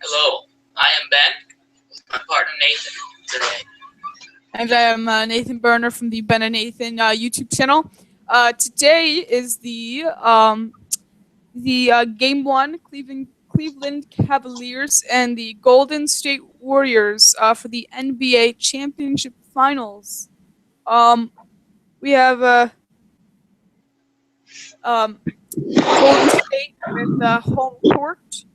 Hello, I am Ben with my partner Nathan today. And I am Nathan Berner from the Ben and Nathan YouTube channel. Today is the Game 1 Cleveland Cavaliers and the Golden State Warriors for the NBA Championship Finals. We have Golden State with home court.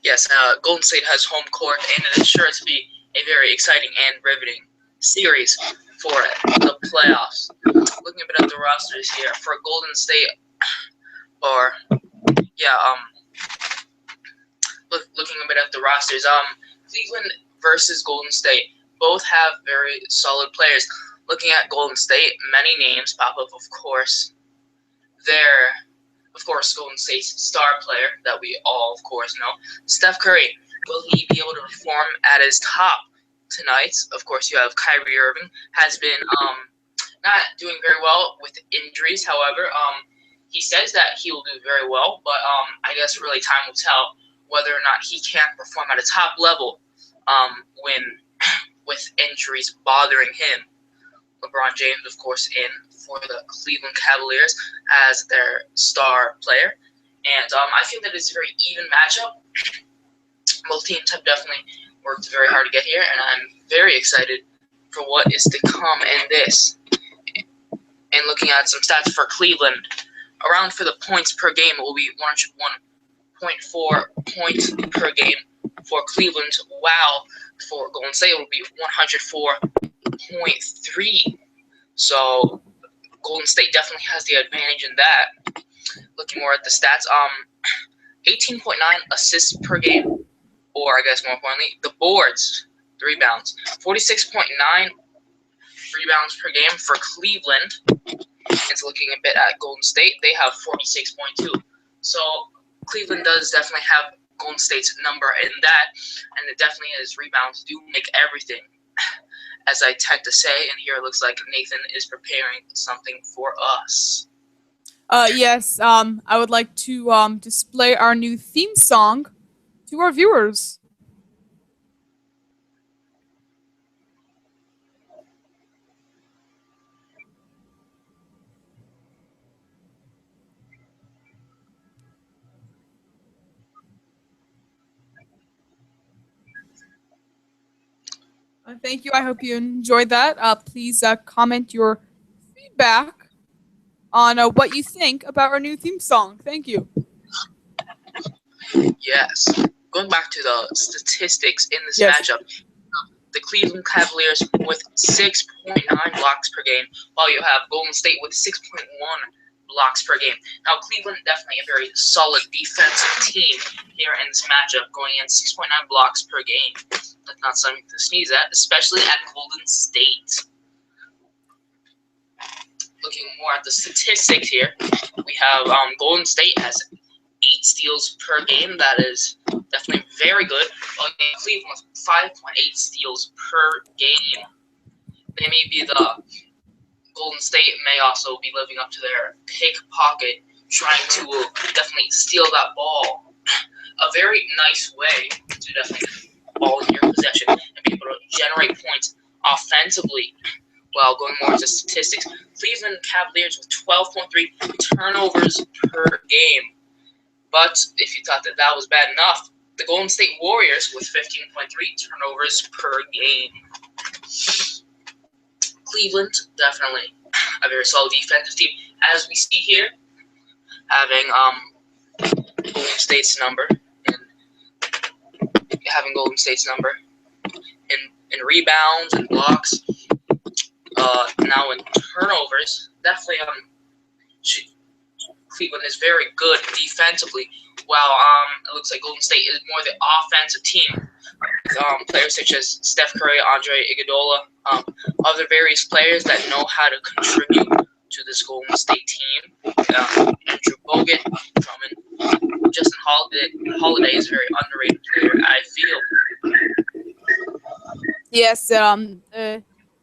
Yes, Golden State has home court, and it is sure to be a very exciting and riveting series for the playoffs. Looking a bit at the rosters here for Golden State, looking a bit at the rosters. Cleveland versus Golden State. Both have very solid players. Looking at Golden State, many names pop up, of course. Golden State's star player that we all, of course, know, Steph Curry. Will he be able to perform at his top tonight? Of course, you have Kyrie Irving, has been not doing very well with injuries. However, he says that he will do very well, but I guess really time will tell whether or not he can perform at a top level when with injuries bothering him. LeBron James, of course, in for the Cleveland Cavaliers as their star player. And I think that it's a very even matchup. Both teams have definitely worked very hard to get here, and I'm very excited for what is to come in this. And looking at some stats for Cleveland, around for the points per game, it will be 101.4 points per game for Cleveland, while for Golden State it will be 104.3. So Golden State definitely has the advantage in that. Looking more at the stats, 18.9 assists per game, or I guess more importantly, the boards, the rebounds, 46.9 rebounds per game for Cleveland. And so looking a bit at Golden State, they have 46.2. So Cleveland does definitely have Golden State's number in that, and it definitely is rebounds do make everything, as I tend to say. And here it looks like Nathan is preparing something for us. Yes, I would like to display our new theme song to our viewers. Thank you. I hope you enjoyed that. Please comment your feedback on what you think about our new theme song. Thank you. Yes. Going back to the statistics in this matchup, the Cleveland Cavaliers with 6.9 blocks per game, while you have Golden State with 6.1 blocks per game. Now, Cleveland definitely a very solid defensive team here in this matchup, going in 6.9 blocks per game. That's not something to sneeze at, especially at Golden State. Looking more at the statistics here, we have Golden State has 8 steals per game. That is definitely very good. While Cleveland with 5.8 steals per game. They may be the Golden State may also be living up to their pickpocket, trying to definitely steal that ball. A very nice way to definitely get the ball in your possession and be able to generate points offensively. Well, going more into statistics, Cleveland Cavaliers with 12.3 turnovers per game. But if you thought that that was bad enough, the Golden State Warriors with 15.3 turnovers per game. Cleveland, definitely a very solid defensive team, as we see here, having Golden State's number in rebounds and blocks. Now in turnovers, definitely Cleveland is very good defensively, while it looks like Golden State is more the offensive team. Players such as Steph Curry, Andre Iguodala, other various players that know how to contribute to this Golden State team. Andrew Bogut, Drummond, Justin Holiday is a very underrated player, I feel. Yes,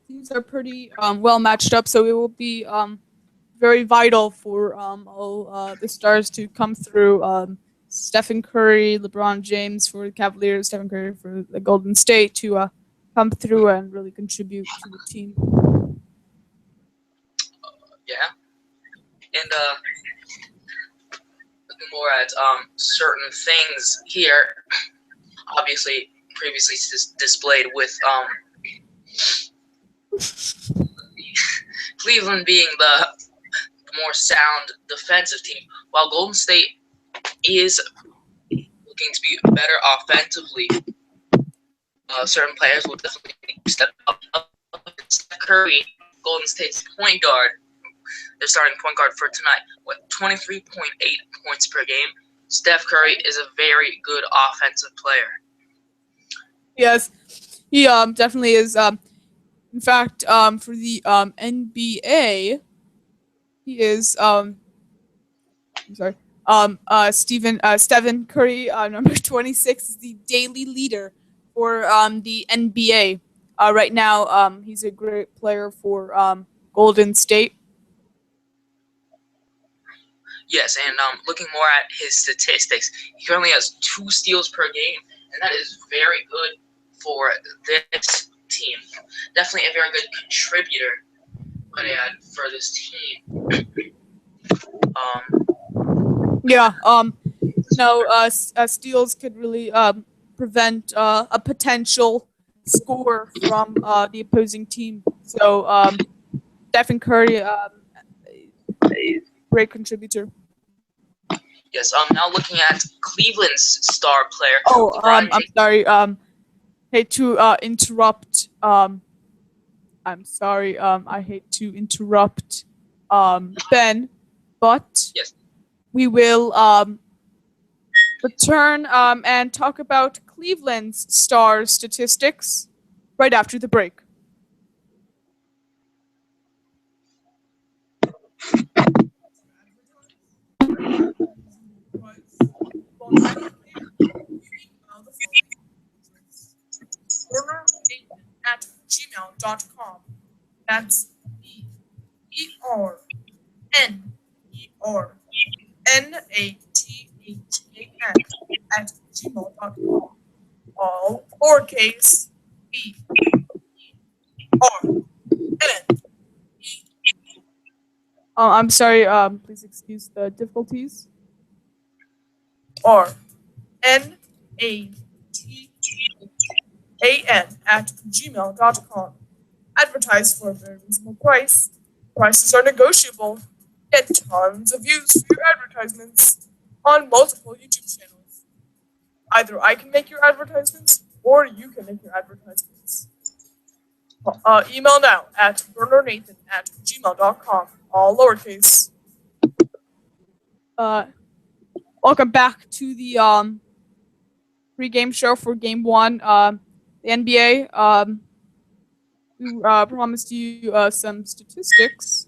teams are pretty well matched up, so it will be very vital for all the stars to come through. Stephen Curry, LeBron James for the Cavaliers, Stephen Curry for the Golden State to come through and really contribute to the team. Yeah, and looking more at certain things here, obviously previously displayed with Cleveland being the more sound defensive team, while Golden State is looking to be better offensively. Certain players will definitely step up. Steph Curry, Golden State's point guard, their starting point guard for tonight, with 23.8 points per game. Steph Curry is a very good offensive player. Yes, he definitely is. In fact, for the NBA, he is I'm sorry. Stephen Curry, number 26, is the daily leader for the NBA. Right now, he's a great player for Golden State. Yes, and looking more at his statistics, he currently has 2 steals per game, and that is very good for this team. Definitely a very good contributor for this team. Yeah. Steals could really prevent a potential score from the opposing team. So, Stephen Curry, great contributor. Yes, now looking at Cleveland's star player, Oh, LeBron I'm James. sorry. Hate to interrupt. I'm sorry. I hate to interrupt. Ben, but Yes, we will return and talk about Cleveland's star statistics right after the break. Burner@gmail.com. That's BERNERNATHAN at gmail.com. All lowercase BERN. I'm sorry. Please excuse the difficulties. Or NATHAN at gmail.com. Advertise for a very reasonable price. Prices are negotiable. Get tons of views for your advertisements on multiple YouTube channels. Either I can make your advertisements or you can make your advertisements. Email now at burnernathan@gmail.com. All lowercase. Welcome back to the pre-game show for Game 1. The NBA. We promised you some statistics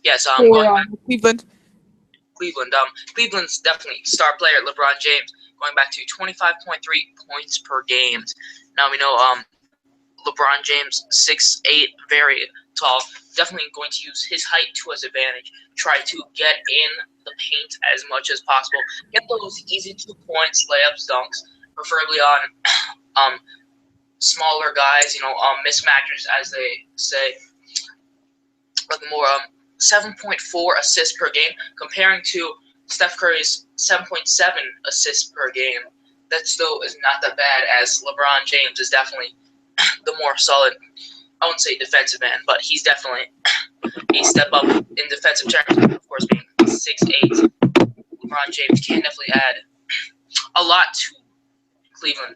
yes. for Going back Cleveland. Cleveland. Cleveland's definitely star player LeBron James, going back to 25.3 points per game. Now we know LeBron James, 6'8", very tall, definitely going to use his height to his advantage. Try to get in the paint as much as possible. Get those easy 2 points, layups, dunks, preferably on smaller guys. Mismatchers, as they say. Looking more 7.4 assists per game, comparing to Steph Curry's 7.7 assists per game. That still is not that bad, as LeBron James is definitely the more solid, I wouldn't say defensive end, but he's definitely a step up in defensive terms. Of course, being 6'8", LeBron James can definitely add a lot to Cleveland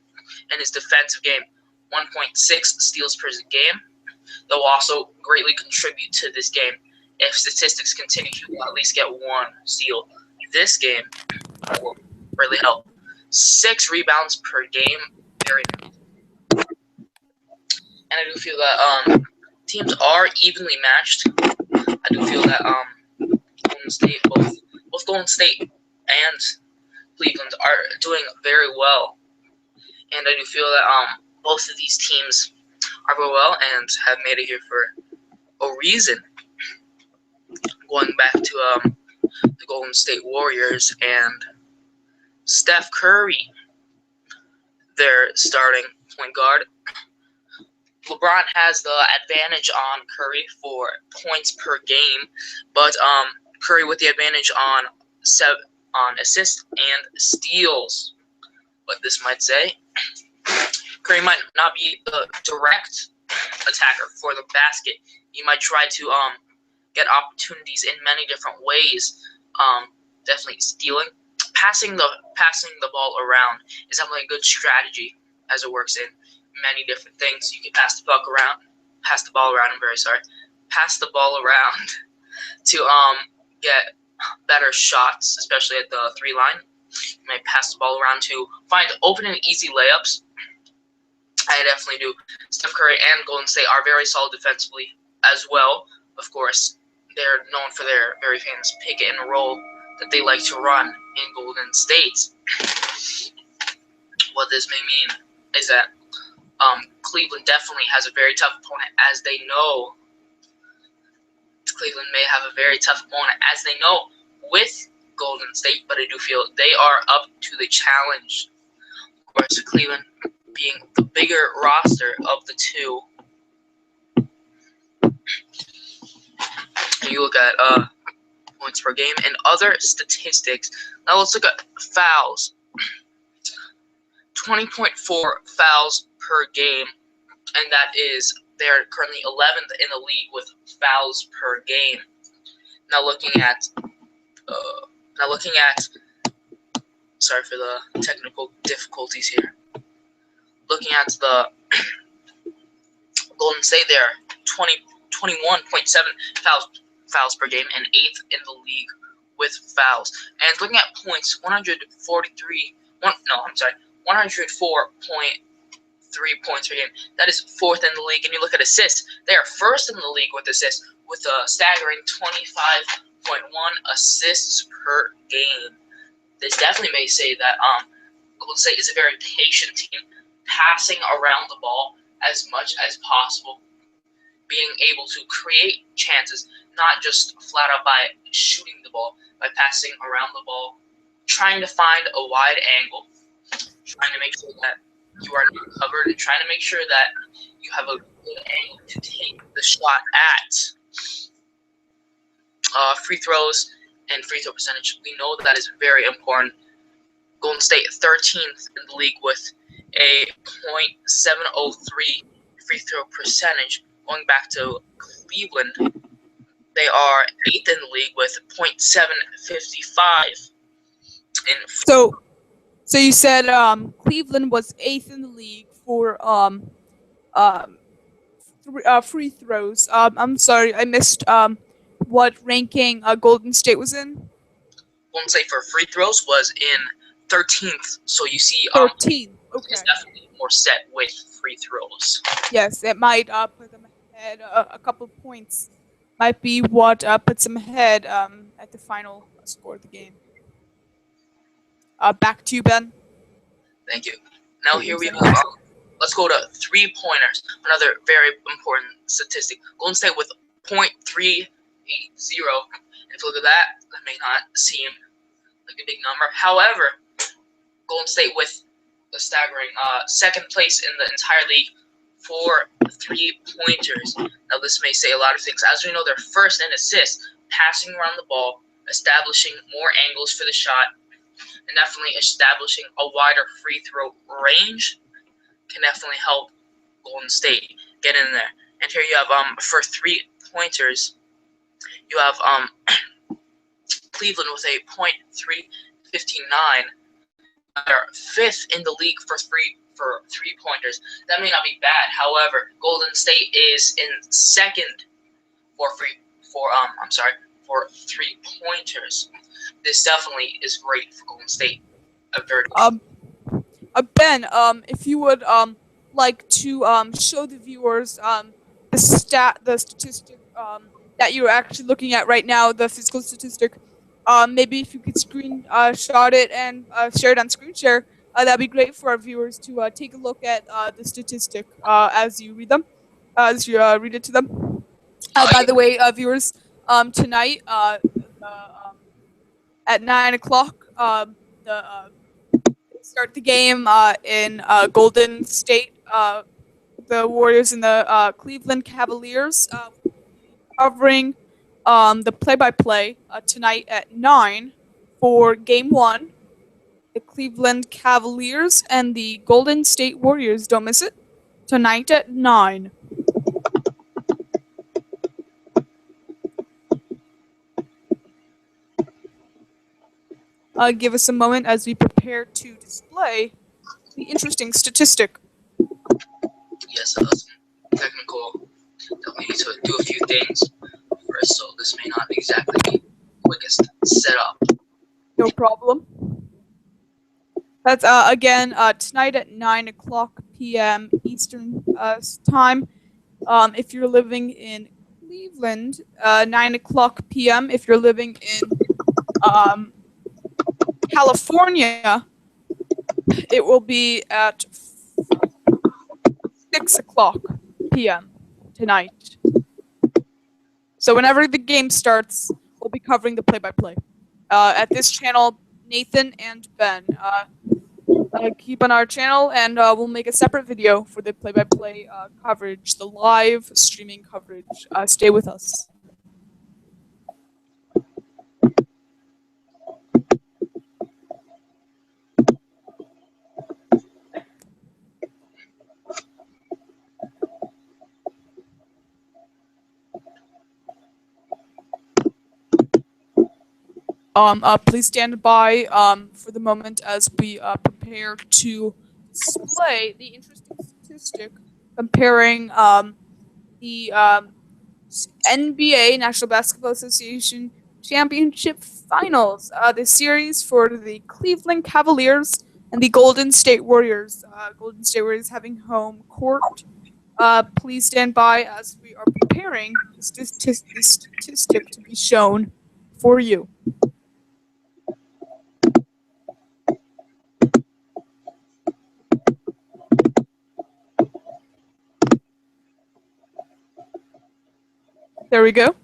in his defensive game. 1.6 steals per game. They'll also greatly contribute to this game. If statistics continue, he will at least get 1 steal. This game will really help. 6 rebounds per game. Very nice. And I do feel that teams are evenly matched. I do feel that Golden State, both Golden State and Cleveland are doing very well. And I do feel that both of these teams are very well and have made it here for a reason. going back to the Golden State Warriors and Steph Curry, their starting point guard. LeBron has the advantage on Curry for points per game, but Curry with the advantage on assists and steals. What this might say, Curry might not be the direct attacker for the basket. He might try to get opportunities in many different ways. Definitely stealing, passing the ball around is definitely a good strategy as it works in many different things. You can pass the ball around. I'm very sorry, pass the ball around to get better shots, especially at the 3 line. You may pass the ball around to find open and easy layups. I definitely do. Steph Curry and Golden State are very solid defensively as well. Of course, they're known for their very famous pick and roll that they like to run in Golden State. What this may mean is that Cleveland definitely has a very tough opponent, as they know. Cleveland may have a very tough opponent, as they know, with Golden State, but I do feel they are up to the challenge. Of course, Cleveland being the bigger roster of the two. And you look at points per game and other statistics. Now let's look at fouls. 20.4 fouls per game, and that is they're currently 11th in the league with fouls per game. Now looking at sorry for the technical difficulties here. Looking at the Golden State, there 21.7 fouls per game and 8th in the league with fouls. And looking at points, 104.3 points per game. That is 4th in the league. And you look at assists, they are 1st in the league with assists, with a staggering 25.1 assists per game. This definitely may say that Golden State is a very patient team, passing around the ball as much as possible, being able to create chances, not just flat out by shooting the ball, by passing around the ball, trying to find a wide angle, trying to make sure that you are not covered, and trying to make sure that you have a good angle to take the shot at. Free throws and free throw percentage, we know that is very important. Golden State 13th in the league with a .703 free throw percentage. Going back to Cleveland, they are 8th in the league with .755. So you said Cleveland was 8th in the league for free throws. I'm sorry, I missed what ranking Golden State was in. Golden State for free throws was in 13th. So you see, 13th. Okay. It's definitely more set with free throws. Yes, it might put them ahead a couple points. Might be what puts them ahead at the final score of the game. Back to you, Ben. Thank you. Now here we move on. Let's go to 3-pointers. Another very important statistic. Golden State with .380. If you look at that, that may not seem like a big number. However, Golden State with a staggering 2nd place in the entire league for 3-pointers. Now this may say a lot of things. As we know, they're 1st in assists, passing around the ball, establishing more angles for the shot, and definitely establishing a wider free throw range can definitely help Golden State get in there. And here you have for 3-pointers, you have Cleveland with a .359. They're 5th in the league for 3-pointers. That may not be bad. However, Golden State is in 2nd for 3-pointers. This definitely is great for Golden State. Ben, if you would like to show the viewers the statistic that you're actually looking at right now, the physical statistic. Maybe if you could screenshot it and share it on screen share, that'd be great for our viewers to take a look at the statistic as you read them, as you read it to them. By the way, viewers, tonight, at 9 o'clock, start the game in Golden State. The Warriors and the Cleveland Cavaliers. Covering the play-by-play tonight at 9 for Game 1. The Cleveland Cavaliers and the Golden State Warriors. Don't miss it. Tonight at 9. Give us a moment as we prepare to display the interesting statistic. Yes, some technical that we need to do a few things first, so this may not exactly be the quickest setup. No problem. That's again tonight at 9 o'clock p.m. Eastern time. If you're living in Cleveland, 9 o'clock p.m. If you're living in California, it will be at 6 o'clock p.m. tonight. So whenever the game starts, we'll be covering the play-by-play. At this channel, Nathan and Ben. Keep on our channel, and we'll make a separate video for the play-by-play coverage, the live streaming coverage. Stay with us. Please stand by for the moment as we prepare to display the interesting statistic comparing the NBA, National Basketball Association Championship Finals, the series for the Cleveland Cavaliers and the Golden State Warriors. Golden State Warriors having home court. Please stand by as we are preparing the statistic to be shown for you. There we go.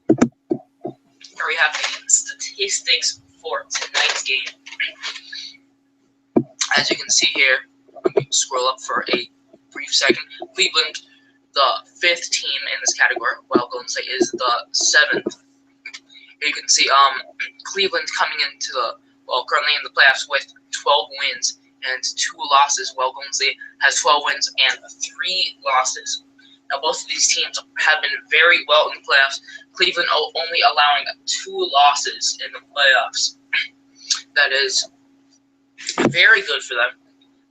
Here we have the statistics for tonight's game. As you can see here, let me scroll up for a brief second. Cleveland, the 5th team in this category, while Golden State is the 7th. Here you can see Cleveland coming into currently in the playoffs with 12 wins and 2 losses, while Golden State has 12 wins and 3 losses. Now, both of these teams have been very well in the playoffs. Cleveland only allowing 2 losses in the playoffs. That is very good for them,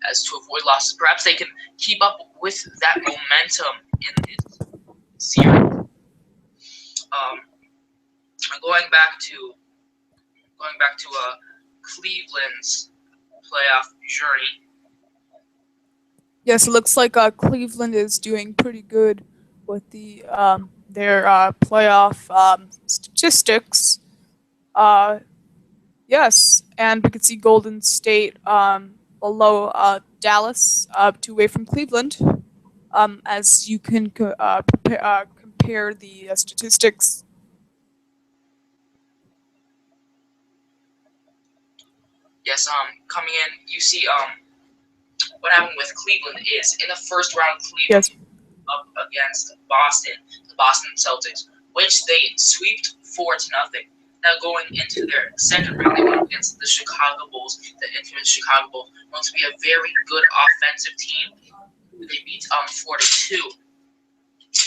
as to avoid losses. Perhaps they can keep up with that momentum in this series. Going back to Cleveland's playoff journey. Yes, it looks like Cleveland is doing pretty good with their playoff statistics. Yes, and we could see Golden State below Dallas, 2 away from Cleveland. As you can compare the statistics. Yes, coming in, you see what happened with Cleveland is in the first round, Cleveland up against Boston, the Boston Celtics, which they swept 4-0. Now going into their second round, they went up against the Chicago Bulls, the infamous Chicago Bulls, going to be a very good offensive team. They beat 4-2.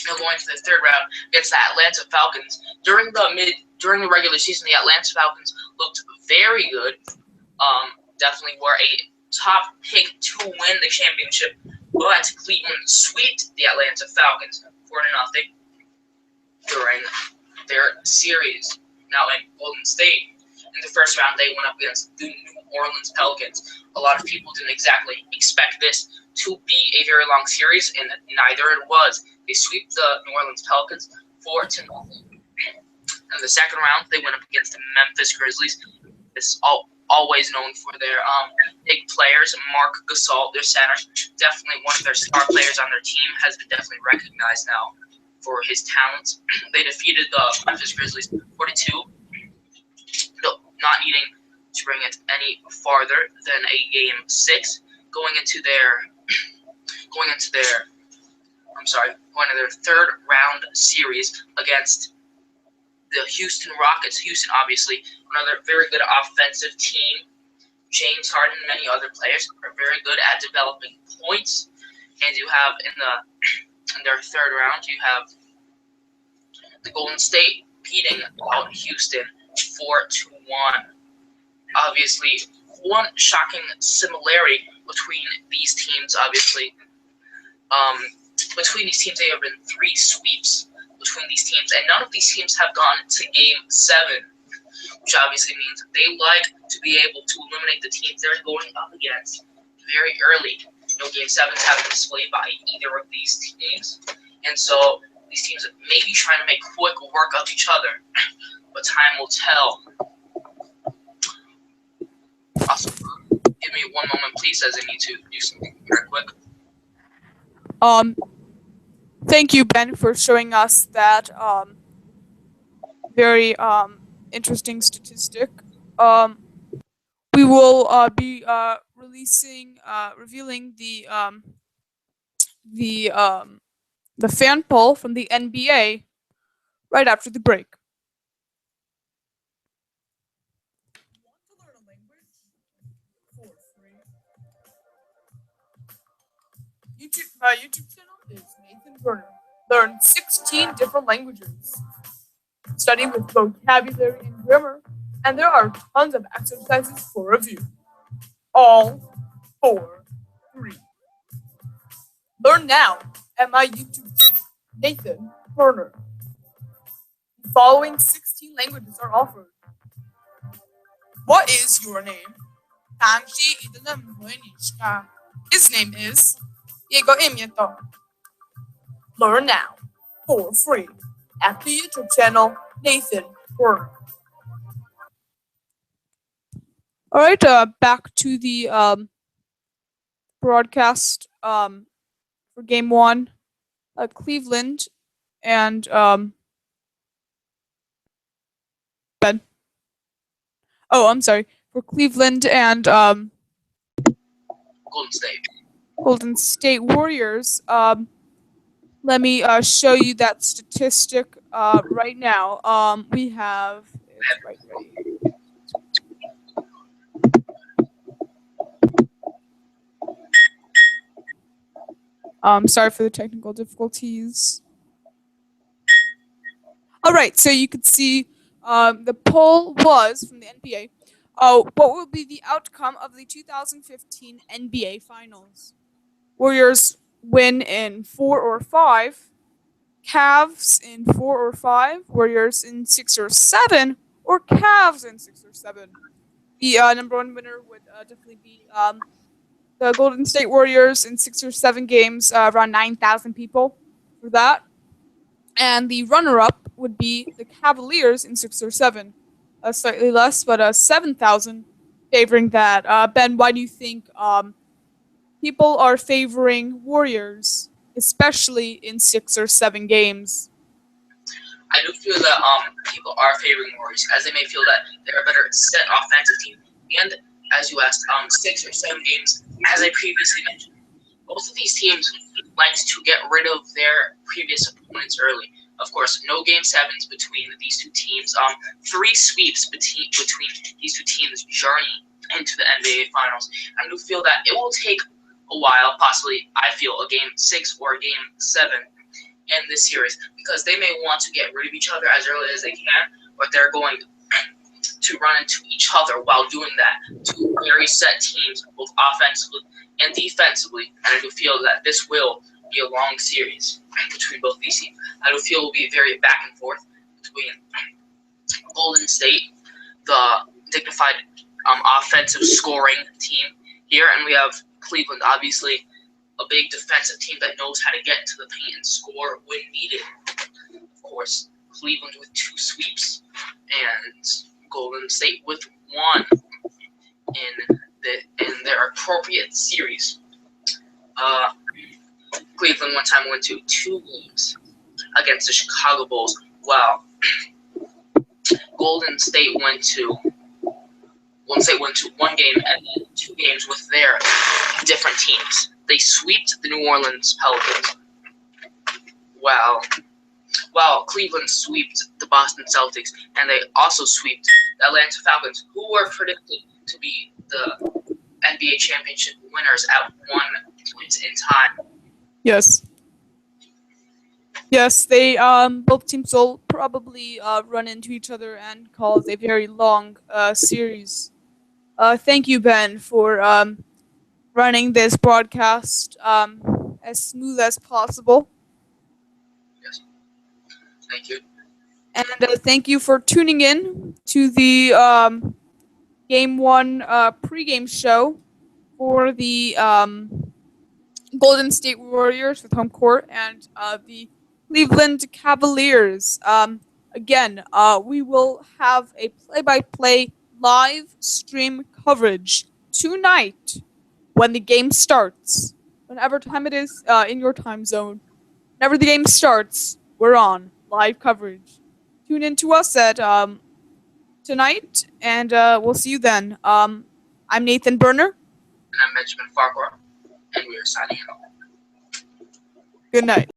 Now going to the third round against the Atlanta Falcons. During the regular season, the Atlanta Falcons looked very good. Definitely were a top pick to win the championship, but Cleveland swept the Atlanta Falcons 4-0 during their series. Now in Golden State, in the first round, they went up against the New Orleans Pelicans. A lot of people didn't exactly expect this to be a very long series, and neither it was. They swept the New Orleans Pelicans 4-0. In the second round, they went up against the Memphis Grizzlies. This is always known for their big players. Mark Gasol, their center, definitely one of their star players on their team, has been definitely recognized now for his talents. They defeated the Memphis Grizzlies 42, not needing to bring it any farther than a game 6, going into their going to their third round series against the Houston Rockets. Houston, obviously, another very good offensive team. James Harden and many other players are very good at developing points. And you have in their third round, you have the Golden State beating out Houston 4-1. Obviously, one shocking similarity between these teams, between these teams, there have been 3 sweeps between these teams, and none of these teams have gone to Game 7, which obviously means they like to be able to eliminate the teams they're going up against very early. No Game 7s have been displayed by either of these teams, and so these teams may be trying to make quick work of each other, but time will tell. Also, give me one moment, please, as I need to do something very quick. Thank you, Ben, for showing us that very interesting statistic. We will be revealing the fan poll from the NBA right after the break. Want to learn a language for free? My YouTube channel is Nathan Burner. Learn 16 different languages. Study with vocabulary and grammar, and there are tons of exercises for review. All for free. Learn now at my YouTube channel, Nathan Burner. The following 16 languages are offered. What is your name? His name is Jego imię to. Learn now for free at the YouTube channel Nathan Burner. All right, back to the broadcast for Game 1. Cleveland and Ben. Oh, I'm sorry. For Cleveland and Golden State Warriors. Let me show you that statistic right now. We have it's right here. Sorry for the technical difficulties. All right, so you could see the poll was from the NBA. What will be the outcome of the 2015 NBA Finals? Warriors win in 4 or 5. Cavs in 4 or 5. Warriors in 6 or 7. Or Cavs in 6 or 7. The number 1 winner would definitely be the Golden State Warriors in 6 or 7 games, around 9,000 people for that. And the runner-up would be the Cavaliers in 6 or 7. Slightly less, but 7,000 favoring that. Ben, why do you think people are favoring Warriors, especially in 6 or 7 games? I do feel that people are favoring Warriors, as they may feel that they're a better set offensive team. And as you asked, 6 or 7 games, as I previously mentioned, both of these teams like to get rid of their previous opponents early. Of course, no Game 7s between these two teams. 3 sweeps between these two teams' journey into the NBA Finals. I do feel that it will take a while, possibly, I feel, a Game 6 or a Game 7 in this series, because they may want to get rid of each other as early as they can, but they're going to run into each other while doing that. Two very set teams, both offensively and defensively, and I do feel that this will be a long series between both these teams. I do feel it will be very back and forth between Golden State, the dignified offensive scoring team here, and we have Cleveland, obviously a big defensive team that knows how to get into the paint and score when needed. Of course, Cleveland with 2 sweeps and Golden State with 1 in their appropriate series. Cleveland one time went to 2 games against the Chicago Bulls. Well, Golden State went to one game and then 2 games with their different teams. They swept the New Orleans Pelicans. Well, Cleveland swept the Boston Celtics, and they also swept the Atlanta Falcons, who were predicted to be the NBA championship winners at one point in time. Yes. Yes, they both teams will probably run into each other and cause a very long series. Thank you, Ben, for running this broadcast as smooth as possible. Yes. Thank you. And thank you for tuning in to the Game 1 pregame show for the Golden State Warriors with home court and the Cleveland Cavaliers. Again, we will have a play-by-play live stream coverage tonight when the game starts. Whenever time it is in your time zone. Whenever the game starts, we're on live coverage. Tune in to us at tonight, and we'll see you then. I'm Nathan Berner. And I'm Benjamin Farquhar, and we are signing out. Good night.